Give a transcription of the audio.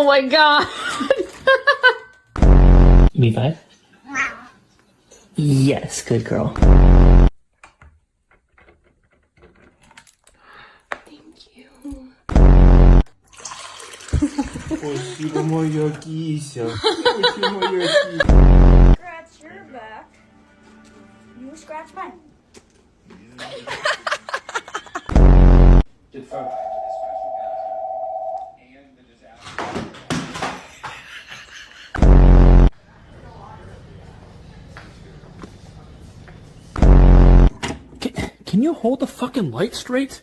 Oh my god. Me five? Yes, good girl. Thank you. Спасибо, моя кися. Очень моя кися. Scratch your back. You scratch mine. Can you hold the fucking light straight?